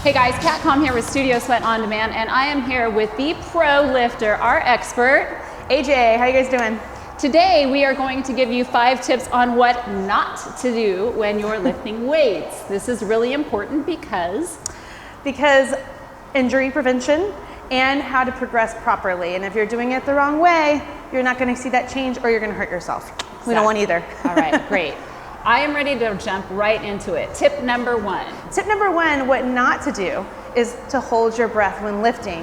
Hey guys, Kat Com here with Studio Sweat On Demand, and I am here with the pro lifter, our expert, AJ. How you guys doing? Today we are going to give you 5 tips on what not to do when you're lifting weights. This is really important because injury prevention and how to progress properly. And if you're doing it the wrong way, you're not going to see that change, or you're going to hurt yourself. We don't want either. All right, great. I am ready to jump right into it. Tip number 1. Tip number 1, what not to do is to hold your breath when lifting.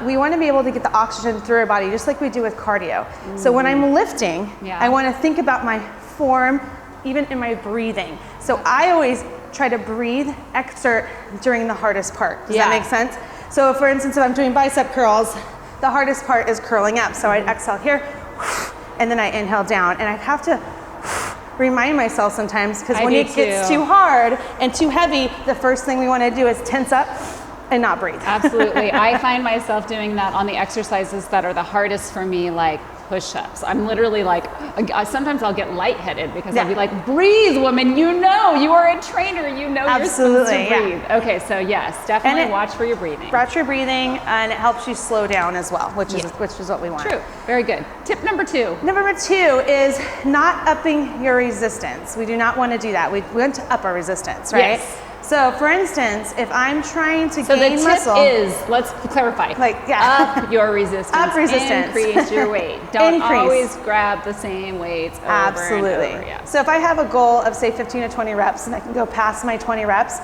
We want to be able to get the oxygen through our body just like we do with cardio. So when I'm lifting, I want to think about my form, even in my breathing. So I always try to breathe, exert during the hardest part. Does that make sense? So for instance, if I'm doing bicep curls, the hardest part is curling up. So I exhale here, and then I inhale down, and I have to remind myself sometimes, because when it gets too hard and too heavy, the first thing we want to do is tense up and not breathe. Absolutely. I find myself doing that on the exercises that are the hardest for me, like push-ups. I'm literally like, sometimes I'll get lightheaded because I'll be like, breathe, woman, you know, you are a trainer, you know you're supposed to breathe. Okay, so yes, definitely watch for your breathing. Watch your breathing, and it helps you slow down as well, which is what we want. True, very good. Tip number 2. Number 2 is not upping your resistance. We do not want to do that. We want to up our resistance, right? Yes. So for instance, if I'm trying to gain muscle. So the tip is, let's clarify, up your resistance. Up resistance. Increase your weight. Don't always grab the same weights over Absolutely. and over. So if I have a goal of say 15 to 20 reps and I can go past my 20 reps,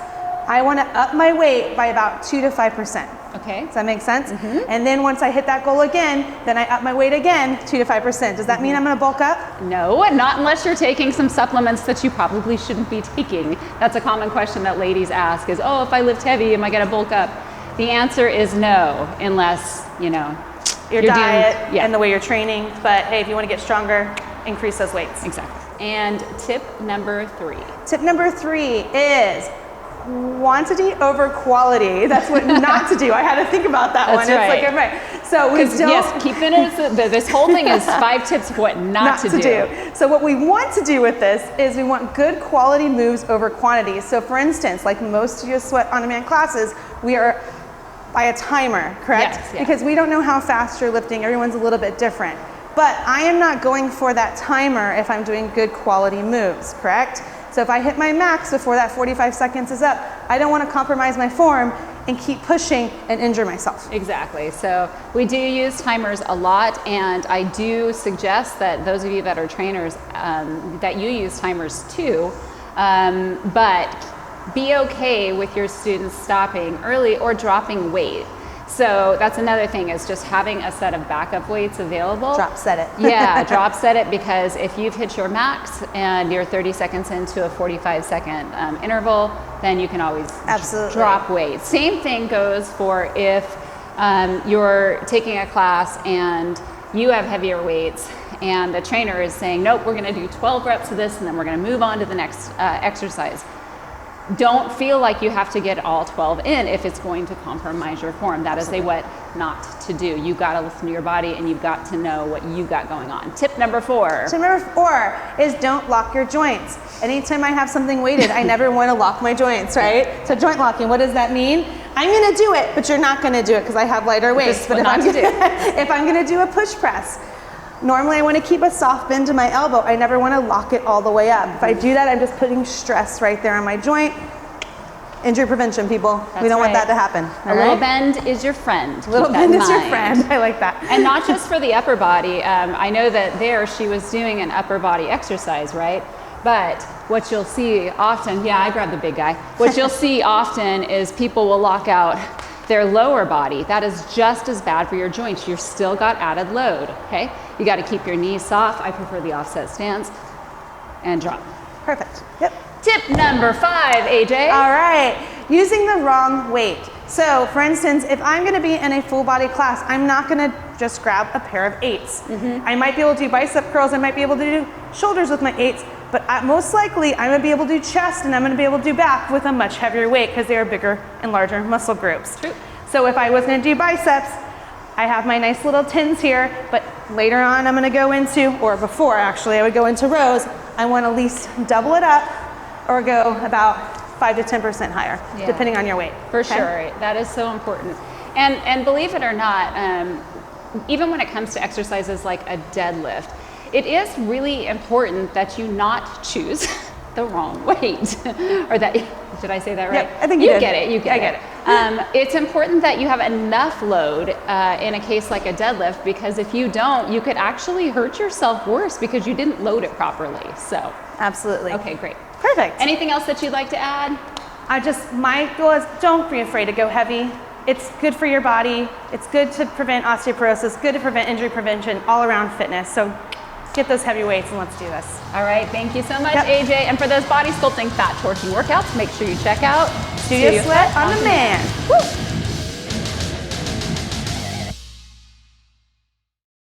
I want to up my weight by about 2 to 5%. Okay. Does that make sense? And then once I hit that goal again, then I up my weight again 2 to 5%. Does that mean I'm going to bulk up? No, not unless you're taking some supplements that you probably shouldn't be taking. That's a common question that ladies ask is, oh, if I lift heavy, am I going to bulk up? The answer is no, unless, you know, your diet and the way you're training. But hey, if you want to get stronger, increase those weights. Exactly. And tip number 3. Tip number 3 is quantity over quality. That's what not to do. I had to think about that one. Right. It's like, So we still... Yes, keep it, this whole thing is 5 tips of what not to do. So what we want to do with this is we want good quality moves over quantity. So for instance, like most Studio Sweat On Demand classes, we are by a timer, correct? Yes. Because we don't know how fast you're lifting. Everyone's a little bit different. But I am not going for that timer if I'm doing good quality moves, correct? So if I hit my max before that 45 seconds is up, I don't want to compromise my form and keep pushing and injure myself. Exactly. So we do use timers a lot, and I do suggest that those of you that are trainers, that you use timers too, but be okay with your students stopping early or dropping weight. So that's another thing, is just having a set of backup weights available. Drop set it. Yeah, drop set it, because if you've hit your max and you're 30 seconds into a 45-second interval, then you can always drop weight. Same thing goes for if you're taking a class and you have heavier weights and the trainer is saying, nope, we're gonna do 12 reps of this and then we're gonna move on to the next exercise. Don't feel like you have to get all 12 in if it's going to compromise your form. That is a what not to do. You've got to listen to your body, and you've got to know what you got going on. Tip number 4. Tip number 4 is don't lock your joints. Anytime I have something weighted, I never want to lock my joints, right? So joint locking, what does that mean? I'm going to do it, but you're not going to do it because I have lighter weights. But if I'm going to do a push press, normally I want to keep a soft bend to my elbow. I never want to lock it all the way up. If I do that, I'm just putting stress right there on my joint. Injury prevention, people. We don't want that to happen. A little bend is your friend. A little bend is your friend. I like that. And not just for the upper body. I know that she was doing an upper body exercise, right? But what you'll see often, I grabbed the big guy. What you'll see often is people will lock out their lower body. That is just as bad for your joints. You've still got added load, okay? You got to keep your knees soft. I prefer the offset stance, and drop. Perfect. Yep. Tip number 5, AJ. All right, using the wrong weight. So for instance, if I'm gonna be in a full body class, I'm not gonna just grab a pair of 8s. I might be able to do bicep curls, I might be able to do shoulders with my 8s, but most likely I'm gonna be able to do chest and I'm gonna be able to do back with a much heavier weight because they are bigger and larger muscle groups. True. So if I was gonna do biceps, I have my nice little tins here, but later on I'm gonna go into, or before actually, I would go into rows, I wanna at least double it up or go about 5 to 10% higher, depending on your weight. For sure, that is so important. And believe it or not, even when it comes to exercises like a deadlift, it is really important that you not choose the wrong weight. Or that, did I say that right? Yep, I think you did. Get it, you get it. I get it. It's important that you have enough load in a case like a deadlift, because if you don't, you could actually hurt yourself worse because you didn't load it properly. So absolutely. Okay, great. Perfect. Anything else that you'd like to add? My goal is, don't be afraid to go heavy. It's good for your body. It's good to prevent osteoporosis, good to prevent injury prevention, all around fitness. So get those heavy weights and let's do this. All right, thank you so much, AJ. And for those body sculpting fat torquing workouts, make sure you check out Studio Sweat on Demand. Woo!